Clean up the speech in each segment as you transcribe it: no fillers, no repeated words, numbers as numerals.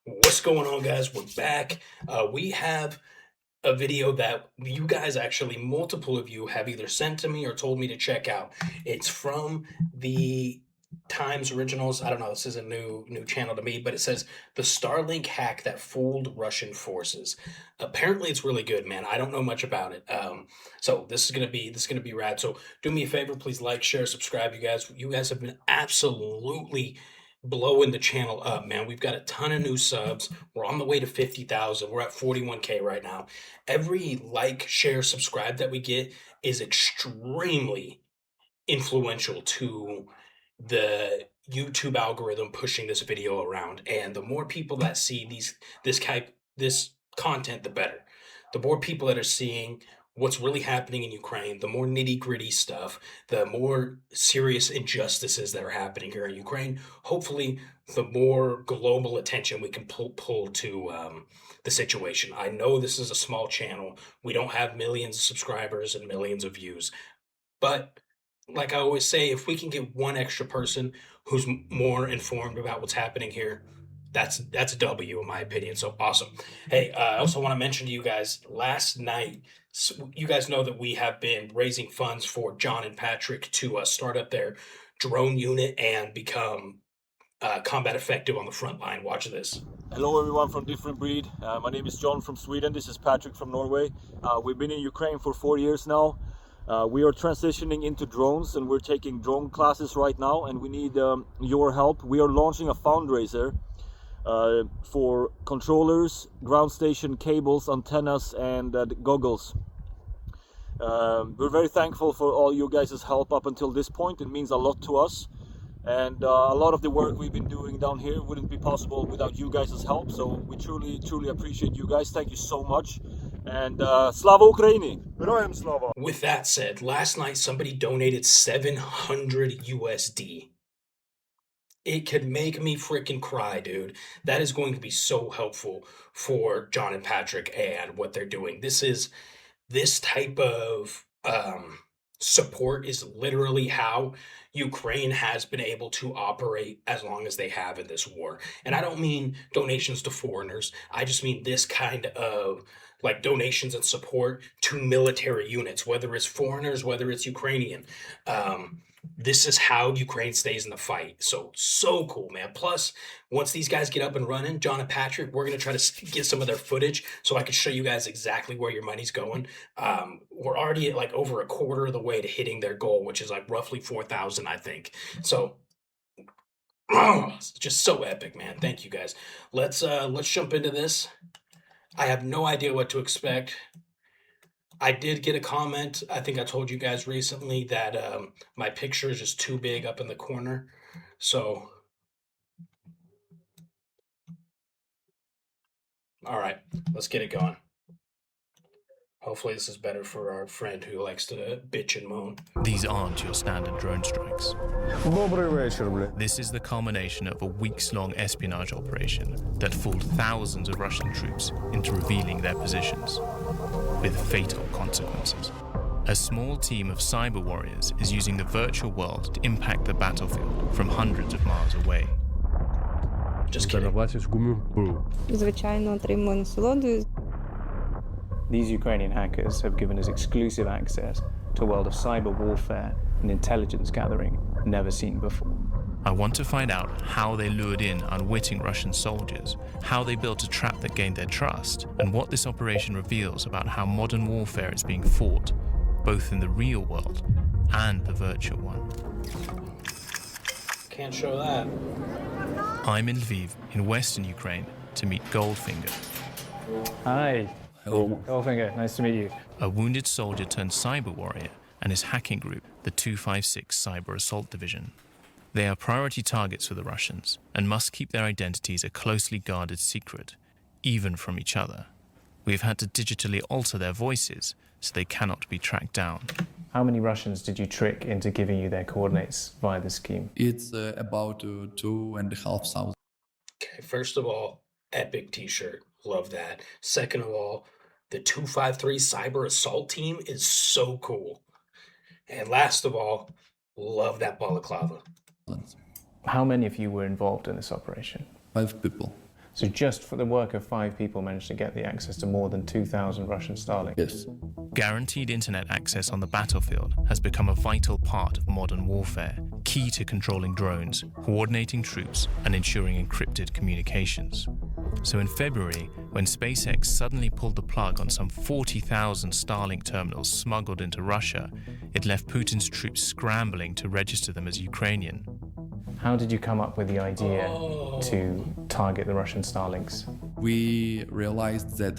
What's going on, guys? We're back. We have a video that you guys actually, multiple of you have either sent to me or told me to check out. It's from the Times Originals. I don't know, this is a new channel to me, but it says the Starlink hack that fooled Russian forces. Apparently it's really good, man. I don't know much about it. So this is gonna be rad. So do me a favor, please like, share, subscribe, you guys. You guys have been absolutely blowing the channel up, man. We've got a ton of new subs. We're on the way to 50,000. We're at 41K right now. Every like, share, subscribe that we get is extremely influential to the YouTube algorithm pushing this video around. And the more people that see this content, the better. The more people that are seeing what's really happening in Ukraine, the more nitty-gritty stuff, the more serious injustices that are happening here in Ukraine, hopefully the more global attention we can pull to the situation. I know this is a small channel. We don't have millions of subscribers and millions of views, but like I always say, if we can get one extra person who's more informed about what's happening here, that's a W in my opinion. So awesome. Hey, I also want to mention to you guys, last night, you guys know that we have been raising funds for John and Patrick to start up their drone unit and become combat effective on the front line. Watch this. Hello everyone from Different Breed. My name is John from Sweden. This is Patrick from Norway. We've been in Ukraine for 4 years now. We are transitioning into drones and we're taking drone classes right now, and we need your help. We are launching a fundraiser for controllers, ground station cables, antennas and goggles. We're very thankful for all you guys' help up until this point. It means a lot to us. And a lot of the work we've been doing down here wouldn't be possible without you guys' help. So we truly appreciate you guys. Thank you so much. And Slava Ukraini! Героям слава! With that said, last night somebody donated 700 USD. It could make me freaking cry, dude. That is going to be so helpful for John and Patrick and what they're doing. This type of support is literally how Ukraine has been able to operate as long as they have in this war. And I don't mean donations to foreigners. I just mean this kind of like donations and support to military units, whether it's foreigners, whether it's Ukrainian. This is how Ukraine stays in the fight. So cool, man. Plus, once these guys get up and running, John and Patrick, we're going to try to get some of their footage so I can show you guys exactly where your money's going. We're already at like over a quarter of the way to hitting their goal, which is like roughly 4,000, I think. So, it's just so epic, man. Thank you guys. Let's jump into this. I have no idea what to expect. I did get a comment. I think I told you guys recently that my picture is just too big up in the corner. So, all right, let's get it going. Hopefully this is better for our friend who likes to bitch and moan. These aren't your standard drone strikes. Добрий вечір, бля. This is the culmination of a weeks-long espionage operation that fooled thousands of Russian troops into revealing their positions, with fatal consequences. A small team of cyber warriors is using the virtual world to impact the battlefield from hundreds of miles away. Just kidding. Звичайно, отримуємо насолоду. These Ukrainian hackers have given us exclusive access to a world of cyber warfare and intelligence gathering never seen before. I want to find out how they lured in unwitting Russian soldiers, how they built a trap that gained their trust, and what this operation reveals about how modern warfare is being fought, both in the real world and the virtual one. Can't show that. I'm in Lviv, in western Ukraine, to meet Goldfinger, Hi. Hello. Goldfinger, nice to meet you. a wounded soldier turned cyber warrior, and his hacking group, the 256 Cyber Assault Division. They are priority targets for the Russians and must keep their identities a closely guarded secret, even from each other. We've had to digitally alter their voices so they cannot be tracked down. How many Russians did you trick into giving you their coordinates via this scheme? It's about 2,500. Okay, first of all, epic t-shirt. Love that. Second of all, the 253 Cyber Assault Team is so cool. And last of all, love that balaclava. How many of you were involved in this operation? 5 people. So just for the work of 5 people managed to get the access to more than 2,000 Russian Starlink. Yes. Guaranteed internet access on the battlefield has become a vital part of modern warfare, key to controlling drones, coordinating troops, and ensuring encrypted communications. So in February, when SpaceX suddenly pulled the plug on some 40,000 Starlink terminals smuggled into Russia, it left Putin's troops scrambling to register them as Ukrainian. How did you come up with the idea to target the Russian Starlinks? We realized that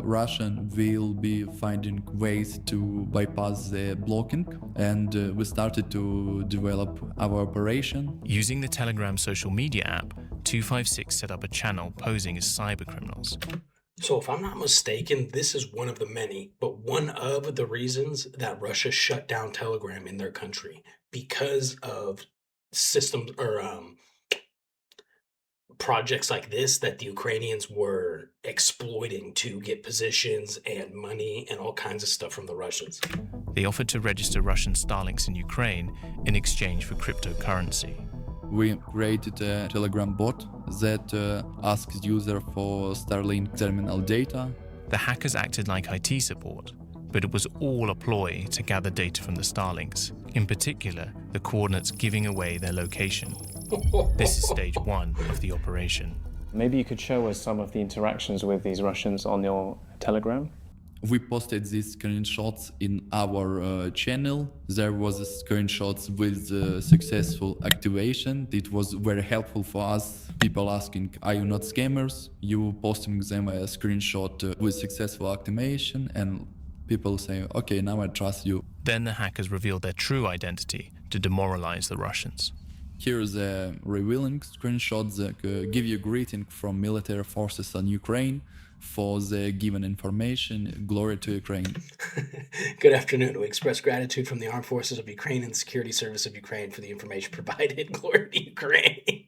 Russian will be finding ways to bypass the blocking, and we started to develop our operation. Using the Telegram social media app, 256 set up a channel posing as cybercriminals. So if I'm not mistaken, this is one of the many, but one of the reasons that Russia shut down Telegram in their country, because of systems or projects like this that the Ukrainians were exploiting to get positions and money and all kinds of stuff from the Russians. They offered to register Russian Starlinks in Ukraine in exchange for cryptocurrency. We created a Telegram bot that asks user for Starlink terminal data. The hackers acted like IT support, but it was all a ploy to gather data from the Starlinks, in particular, the coordinates giving away their location. This is stage 1 of the operation. Maybe you could show us some of the interactions with these Russians on your Telegram? We posted these screenshots in our channel. There was a screenshots with successful activation. It was very helpful for us. People asking, are you not scammers? You posting them a screenshot with successful activation, and people say, okay, now I trust you. Then the hackers revealed their true identity to demoralize the Russians. Here's a revealing screenshot that give you greeting from military forces on Ukraine for the given information. Glory to Ukraine. Good afternoon. We express gratitude from the Armed Forces of Ukraine and the Security Service of Ukraine for the information provided. Glory to Ukraine.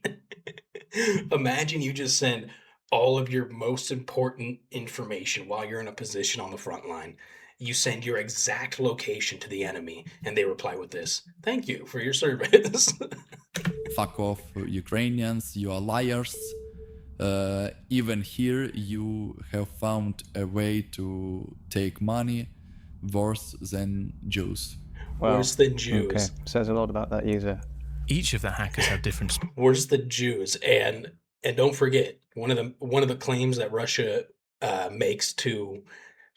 Imagine you just send all of your most important information while you're in a position on the front line. You send your exact location to the enemy, and they reply with this: thank you for your service. Fuck off, Ukrainians, you are liars. Even here, you have found a way to take money worse than Jews. Wow. Worse than Jews. Okay, says a lot about that user. Each of the hackers have different... Worse than Jews. And don't forget, one of the claims that Russia makes to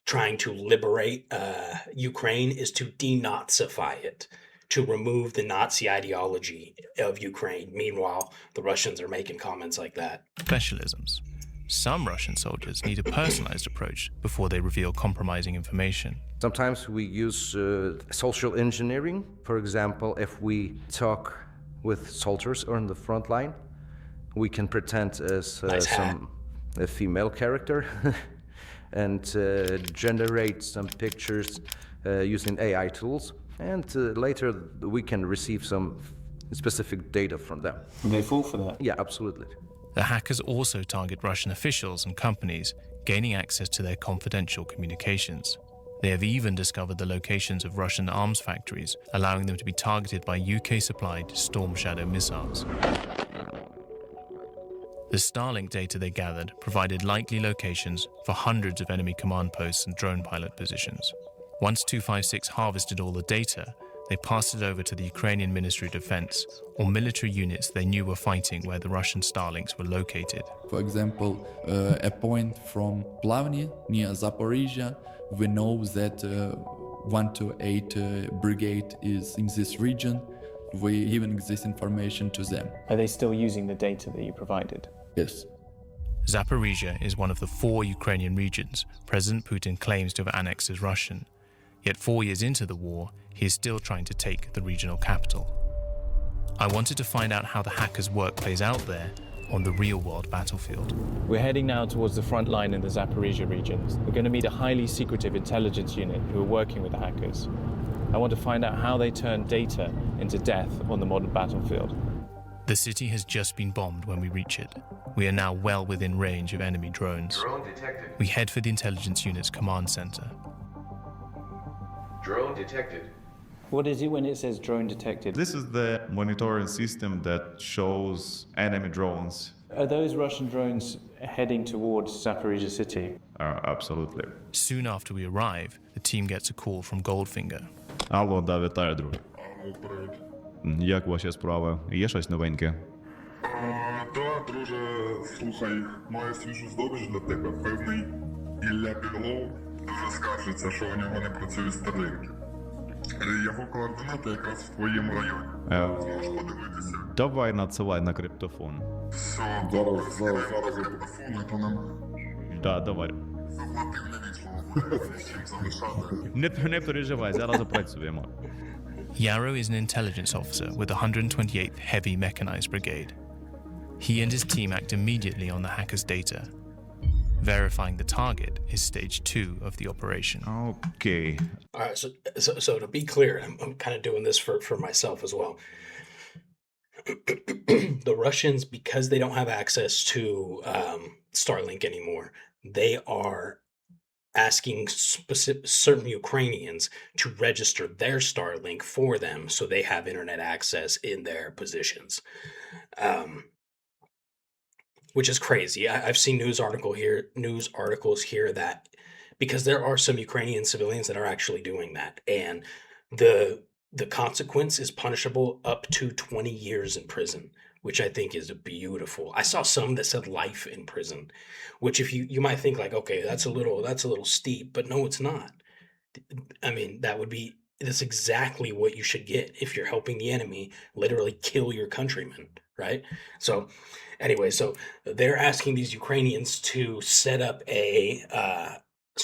trying to liberate Ukraine is to denazify it, to remove the Nazi ideology of Ukraine. Meanwhile, the Russians are making comments like that. specialisms. Some Russian soldiers need a personalized approach before they reveal compromising information. Sometimes we use social engineering. For example, if we talk with soldiers on the front line, we can pretend as a female character and generate some pictures using AI tools. And later we can receive some specific data from them. They fall for that? Yeah, absolutely. The hackers also target Russian officials and companies, gaining access to their confidential communications. They have even discovered the locations of Russian arms factories, allowing them to be targeted by UK-supplied Storm Shadow missiles. The Starlink data they gathered provided likely locations for hundreds of enemy command posts and drone pilot positions. Once 256 harvested all the data, they passed it over to the Ukrainian Ministry of Defense, or military units they knew were fighting where the Russian Starlinks were located. For example, a point from Plavny near Zaporizhia, we know that 128 Brigade is in this region. We giving this information to them. Are they still using the data that you provided? Yes. Zaporizhia is one of the 4 Ukrainian regions President Putin claims to have annexed as Russian. Yet 4 years into the war, he is still trying to take the regional capital. I wanted to find out how the hackers' work plays out there on the real-world battlefield. We're heading now towards the front line in the Zaporizhia regions. We're going to meet a highly secretive intelligence unit who are working with the hackers. I want to find out how they turn data into death on the modern battlefield. The city has just been bombed when we reach it. We are now well within range of enemy drones. Drone detected. We head for the intelligence unit's command center. Drone detected. What is it when it says drone detected? This is the monitoring system that shows enemy drones Are those Russian drones heading towards Zaporizhia city? Absolutely. Soon after we arrive, the team gets a call from Goldfinger. Алло, да, вітаю, друже. Як ваші справи? Є щось новеньке? Так, друже, слухай, маю свіжу здобич для тебе. Певний Ілля Біглов дуже скаржиться, що у нього не працюють Starlink. Його координати якраз в твоєму районі. Зможеш подивитися. Давай надсилай на криптофон. Все, добре, зараз я буду фон, то нам Да, давай. заплатив на вічно, всім залишати. Не переживай, зараз запрацюємо. Yarrow is an intelligence officer with the 128th Heavy Mechanized Brigade. He and his team act immediately on the hackers' data. Verifying the target is stage 2 of the operation. Окей. All right, so to be clear, I'm kind of doing this for myself as well. The Russians, because they don't have access to Starlink anymore, they are asking certain Ukrainians to register their Starlink for them so they have internet access in their positions. Which is crazy. I've seen news articles here that because there are some Ukrainian civilians that are actually doing that, and the consequence is punishable up to 20 years in prison, which I think is beautiful. I saw some that said life in prison, which if you might think like, okay, that's a little steep, but no, it's not. I mean, that's exactly what you should get if you're helping the enemy literally kill your countrymen, right? So anyway, so they're asking these Ukrainians to set up a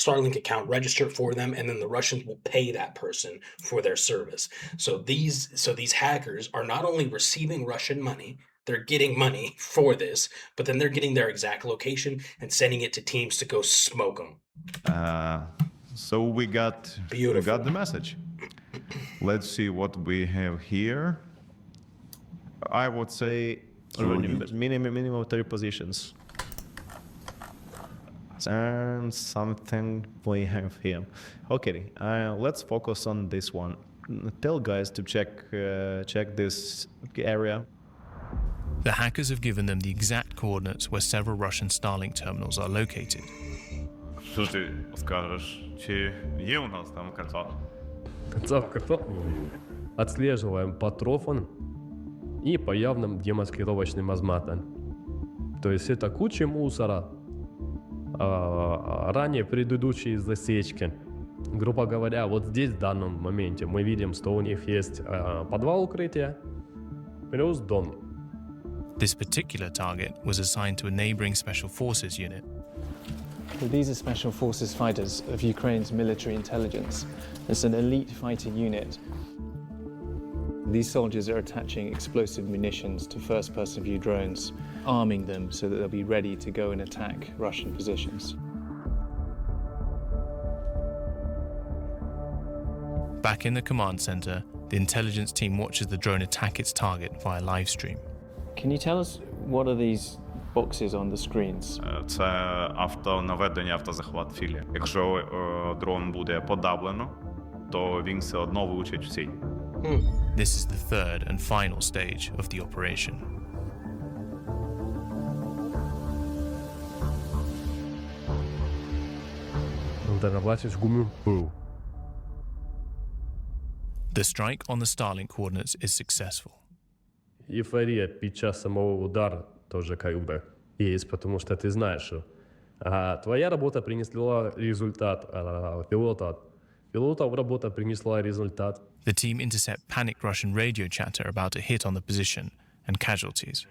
Starlink account, register it for them, and then the Russians will pay that person for their service. So these hackers are not only receiving Russian money, they're getting money for this, but then they're getting their exact location and sending it to teams to go smoke them. So we got the message. Let's see what we have here. I would say minimum 3 positions. And something we have here. Okay, let's focus on this one. Tell guys to check this area. The hackers have given them the exact coordinates where several Russian Starlink terminals are located. Що ти скажеш? Чи є у нас там кольцо? Кольцо отслеживаем по трофам и по явным демаскировочным азматам. То есть это куча мусора, ранее предыдущие засечки. Грубо говоря, вот здесь в данном моменте мы видим, что у них есть подвал укрытия плюс дом. This particular target was assigned to a neighboring Special Forces unit. These are Special Forces fighters of Ukraine's military intelligence. It's an elite fighter unit. These soldiers are attaching explosive munitions to first-person view drones, arming them so that they'll be ready to go and attack Russian positions. Back in the command center, the intelligence team watches the drone attack its target via live stream. Can you tell us what are these boxes on the screens? Це автонаведення, автозахват цілі. Якщо дрон буде подавлено, то він все одно влучить в ціль. This is the third and final stage of the operation. The strike on the Starlink coordinates is successful. Эйфория під час самого удара тоже как бы есть, потому что ты знаешь, что твоя работа принесла результат, пилотов работа принесла результат. The team intercept panicked Russian radio chatter about a hit on the position and casualties.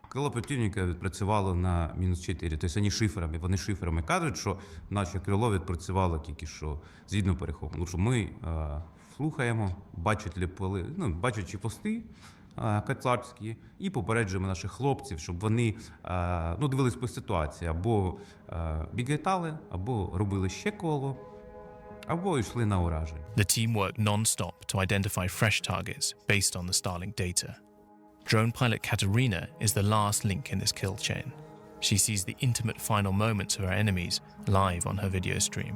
Крило противника відпрацювало на -4. Тобто вони шиферами кажуть, що наше крило відпрацювало тільки що згідно перехопу. Тому що ми слухаємо, бачачи пости кацапські, і попереджуємо наших хлопців, щоб вони дивились по ситуації, або бігайтали, або робили ще коло, або йшли на ураження. The team work non-stop to identify fresh targets based on the Starlink data. Drone pilot Katerina is the last link in this kill chain. She sees the intimate final moments of her enemies live on her video stream.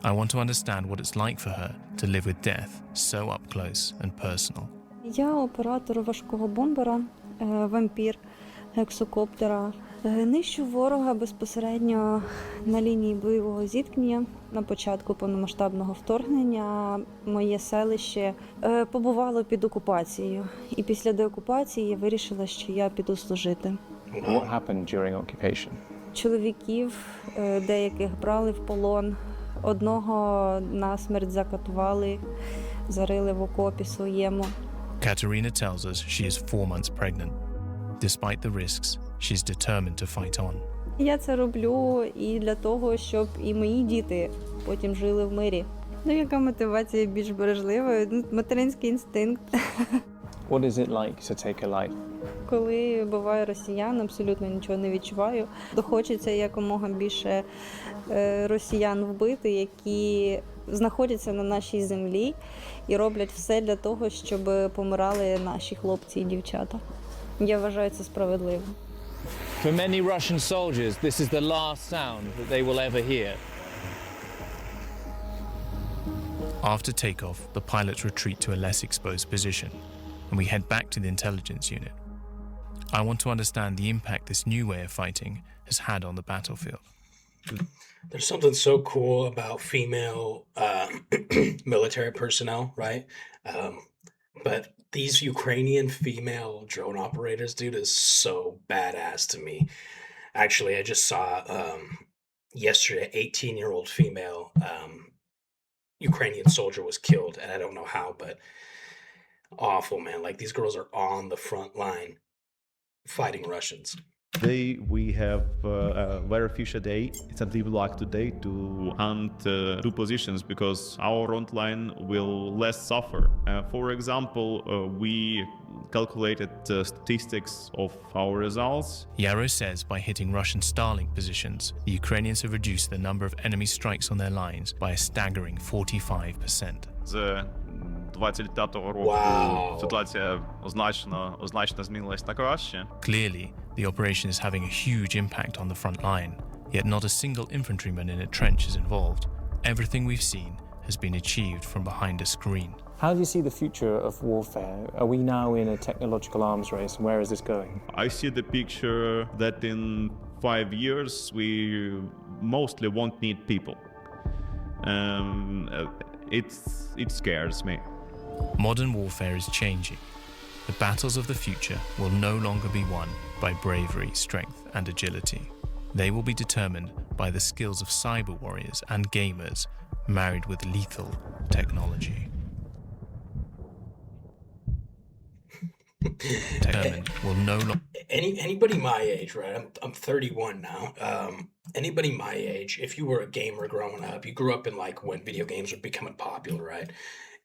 I want to understand what it's like for her to live with death so up close and personal. Я оператор важкого бомбера, вампір, гексокоптера. Нищу ворога безпосередньо на лінії бойового зіткнення. На початку повномасштабного вторгнення моє селище побувало під окупацією. І після деокупації я вирішила, що я піду служити. What happened during occupation? Чоловіків деяких брали в полон. Одного насмерть закатували, зарили в окопі своєму. Katerina tells us she is 4 months pregnant. Despite the risks, she's determined to fight on. Я це роблю і для того, щоб і мої діти потім жили в мирі. Ну, яка мотивація більш бережлива? Материнський інстинкт. What is it like to take a life? Коли буває росіян, абсолютно нічого не відчуваю. Хочеться якомога більше росіян вбити, які знаходяться на нашій землі і роблять все для того, щоб помирали наші хлопці і дівчата. Я вважаю це справедливо. For many Russian soldiers, this is the last sound that they will ever hear. After takeoff, the pilots retreat to a less exposed position, and we head back to the intelligence unit. I want to understand the impact this new way of fighting has had on the battlefield. There's something so cool about female military personnel, right? But these Ukrainian female drone operators, dude, is so badass to me. Actually, I just saw yesterday, 18-year-old female Ukrainian soldier was killed, and I don't know how, but awful, man. Like, these girls are on the front line fighting Russians. Today we have a very fishy day. It's a deep luck today to hunt two positions because our front line will less suffer. For example, we calculated statistics of our results. Yaro says by hitting Russian Starlink positions, the Ukrainians have reduced the number of enemy strikes on their lines by a staggering 45%. З 25-го року ситуація значно змінилась на краще. Clearly, the operation is having a huge impact on the front line, yet not a single infantryman in a trench is involved. Everything we've seen has been achieved from behind a screen. How do you see the future of warfare? Are we now in a technological arms race, and where is this going? I see the picture that in 5 years we mostly won't need people. It scares me. Modern warfare is changing. The battles of the future will no longer be won by bravery, strength, and agility. They will be determined by the skills of cyber warriors and gamers married with lethal technology. Will no longer. Anybody my age, right? I'm 31 now. Anybody my age, if you were a gamer growing up, you grew up in like when video games were becoming popular, right?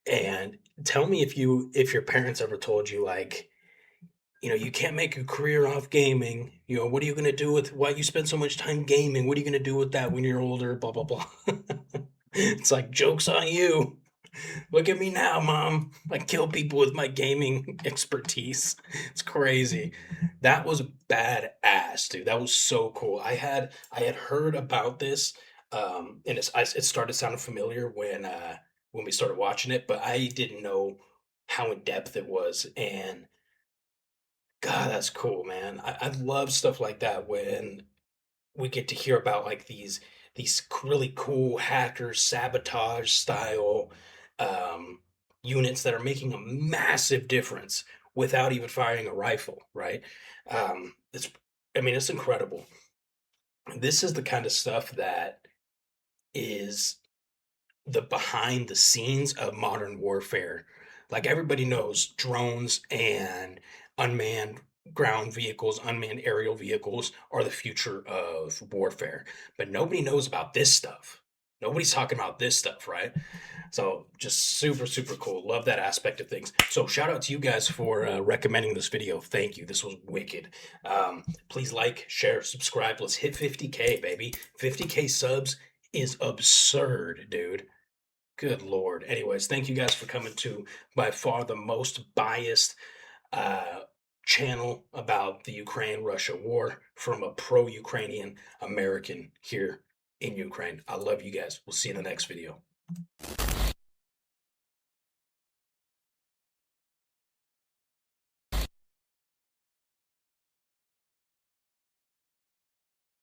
And tell me if your parents ever told you like, you know, you can't make a career off gaming. You know, what are you going to do with why you spend so much time gaming? What are you going to do with that when you're older? Blah, blah, blah. It's like, joke's on you. Look at me now, Mom. I kill people with my gaming expertise. It's crazy. That was badass, dude. That was so cool. I had heard about this, and it started sounding familiar when we started watching it, but I didn't know how in depth it was. And God, that's cool, man. I love stuff like that when we get to hear about like these really cool hacker sabotage style units that are making a massive difference without even firing a rifle, right? It's incredible. This is the kind of stuff that is the behind the scenes of modern warfare. Like everybody knows drones and unmanned ground vehicles, unmanned aerial vehicles are the future of warfare. But nobody knows about this stuff. Nobody's talking about this stuff, right? So just super, super cool. Love that aspect of things. So shout out to you guys for recommending this video. Thank you. This was wicked. Please like, share, subscribe. Let's hit 50K, baby. 50K subs is absurd, dude. Good Lord. Anyways, thank you guys for coming to by far the most biased channel about the Ukraine-Russia war from a pro-Ukrainian American here in Ukraine. I love you guys. We'll see you in the next video.